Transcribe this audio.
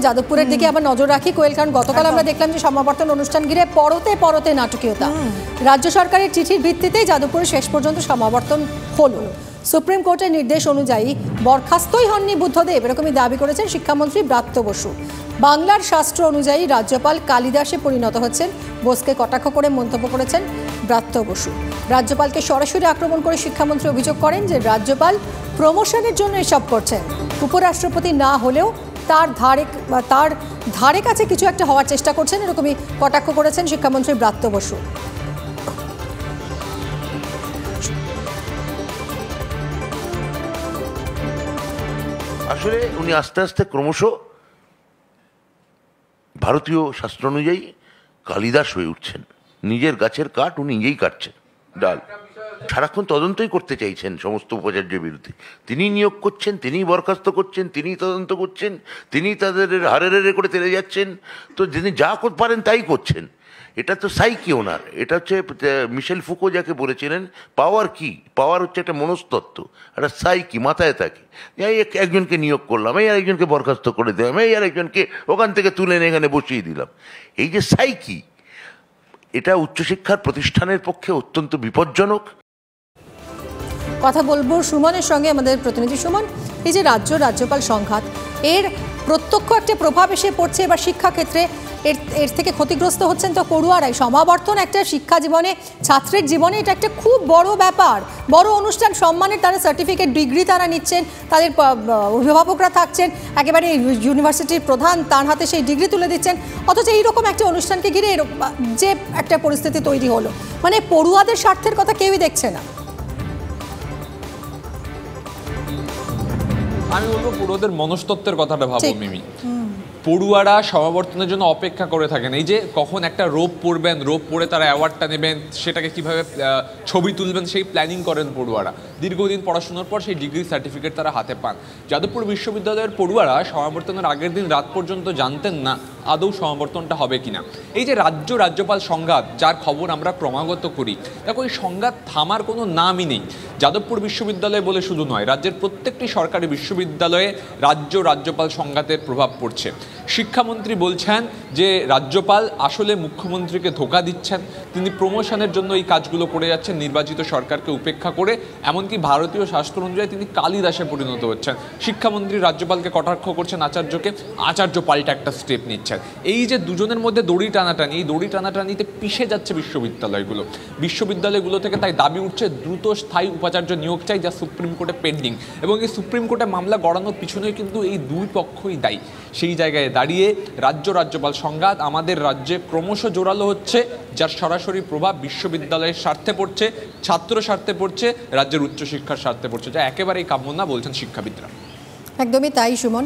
যাদবপুরের দিকে আবার নজর রাখি কোয়েল, কারণ গতকাল আমরা দেখলাম যে সমাবর্তন অনুষ্ঠান ঘিরে পরতে পরতে নাটকীয়তা। রাজ্য সরকারের চিঠির ভিত্তিতেই যাদবপুরে শেষ পর্যন্ত সমাবর্তন হলো। সুপ্রিম কোর্টের নির্দেশ অনুযায়ী বরখাস্তই হননি বুদ্ধদেব, এরকমই দাবি করেছেন শিক্ষামন্ত্রী ব্রাত্য বসু। বাংলার শাস্ত্র অনুযায়ী রাজ্যপাল কালিদাসে পরিণত হচ্ছেন, বোসকে কটাক্ষ করে মন্তব্য করেছেন ব্রাত্য বসু। রাজ্যপালকে সরাসরি আক্রমণ করে শিক্ষামন্ত্রী অভিযোগ করেন যে রাজ্যপাল প্রমোশনের জন্য এসব করছেন। উপরাষ্ট্রপতি না হলেও তার ধারে কাছে কিছু একটা হওয়ার চেষ্টা করছেন, এরকমই কটাক্ষ করেছেন শিক্ষামন্ত্রী ব্রাত্য বসু। আসলে উনি আস্তে আস্তে ক্রমশ ভারতীয় শাস্ত্র অনুযায়ী কালিদাস হয়ে উঠছেন। নিজের গাছের কাঠ উনি নিজেই কাটছেন, ডাল। সারাক্ষণ তদন্তই করতে চাইছেন সমস্ত উপাচার্যের বিরুদ্ধে। তিনি নিয়োগ করছেন, তিনি বরখাস্ত করছেন, তিনি তদন্ত করছেন, তিনি তাদের হারে করে তেড়ে যাচ্ছেন। তো যিনি যা পারেন তাই করছেন। এটা তো সাইকি ওনার। এটা হচ্ছে মিশেল ফুকো যাকে বলেছিলেন পাওয়ার কি, পাওয়ার হচ্ছে একটা মনস্তত্ত্ব, একটা সাইকি মাথায় থাকে। এই একজনকে নিয়োগ করলাম, এই আরেকজনকে বরখাস্ত করে দিলাম, এই আরেকজনকে ওখান থেকে তুলে এনে এখানে বসিয়ে দিলাম। এই যে সাইকি, এটা উচ্চশিক্ষার প্রতিষ্ঠানের পক্ষে অত্যন্ত বিপজ্জনক। কথা বলবো সুমনের সঙ্গে, আমাদের প্রতিনিধি সুমন। এই যে রাজ্যপাল সংঘাত, এর প্রত্যক্ষ একটা প্রভাব এসে পড়ছে এবার শিক্ষাক্ষেত্রে। এর থেকে ক্ষতিগ্রস্ত হচ্ছেন তো পড়ুয়ারাই। সমাবর্তন একটা শিক্ষা জীবনে, ছাত্রের জীবনে এটা একটা খুব বড় ব্যাপার, বড় অনুষ্ঠান, সম্মানের তারা সার্টিফিকেট, ডিগ্রি তারা নিচ্ছেন, তাদের অভিভাবকরা থাকছেন, একেবারে ইউনিভার্সিটির প্রধান তার হাতে সেই ডিগ্রি তুলে দিচ্ছেন। অথচ এইরকম একটা অনুষ্ঠানকে ঘিরে যে একটা পরিস্থিতি তৈরি হলো, মানে পড়ুয়াদের স্বার্থের কথা কেউই দেখছে না। আমি বলবো পড়ুয়াদের মনস্তত্ত্বের কথাটা ভাবো মিমি। পড়ুয়ারা সমাবর্তনের জন্য অপেক্ষা করে থাকেন, এই যে কখন একটা রোপ পড়বেন, রোপ পড়ে তারা অ্যাওয়ার্ডটা নেবেন, সেটাকে কিভাবে ছবি তুলবেন সেই প্ল্যানিং করেন পড়ুয়ারা। দীর্ঘদিন পড়াশোনার পর সেই ডিগ্রি সার্টিফিকেট তারা হাতে পান। যাদবপুর বিশ্ববিদ্যালয়ের পড়ুয়ারা সমাবর্তনের আগের দিন রাত পর্যন্ত জানতেন না আদৌ সমাবর্তনটা হবে কিনা। এই যে রাজ্যপাল সংঘাত, যার খবর আমরা ক্রমাগত করি, দেখো এই সংঘাত থামার কোনো নামই নেই। যাদবপুর বিশ্ববিদ্যালয় বলে শুধু নয়, রাজ্যের প্রত্যেকটি সরকারি বিশ্ববিদ্যালয়ে রাজ্যপাল সংঘাতের প্রভাব পড়ছে। শিক্ষামন্ত্রী বলছেন যে রাজ্যপাল আসলে মুখ্যমন্ত্রীকে ধোঁকা দিচ্ছেন, তিনি প্রমোশনের জন্য এই কাজগুলো করে যাচ্ছেন নির্বাচিত সরকারকে উপেক্ষা করে। এমনকি ভারতীয় শাস্ত্র অনুযায়ী তিনি কালিদাসে পরিণত হচ্ছেন। শিক্ষামন্ত্রী রাজ্যপালকে কটাক্ষ করছেন, আচার্য পাল্টা একটা স্টেপ নিচ্ছেন। এই যে দুজনের মধ্যে দড়ি টানাটানি, এই দড়ি টানাটানিতে পিষে যাচ্ছে বিশ্ববিদ্যালয়গুলো থেকে। তাই দাবি উঠছে দ্রুত স্থায়ী উপাচার্য নিয়োগ চাই, যা সুপ্রিম কোর্টে পেন্ডিং। এবং এই সুপ্রিম কোর্টে মামলা গড়ানোর পিছনে কিন্তু এই দুই পক্ষই দায়ী। সেই জায়গায় দাঁড়িয়ে রাজ্যপাল সংঘাত আমাদের রাজ্যে ক্রমশ জোরালো হচ্ছে, যার সরাসরি প্রভাব বিশ্ববিদ্যালয়ের স্বার্থে পড়ছে, ছাত্র স্বার্থে পড়ছে, রাজ্যের উচ্চশিক্ষার স্বার্থে পড়ছে, যা একেবারেই কাম্য না বলছেন শিক্ষাবিদরা। একদমই তাই সুমন।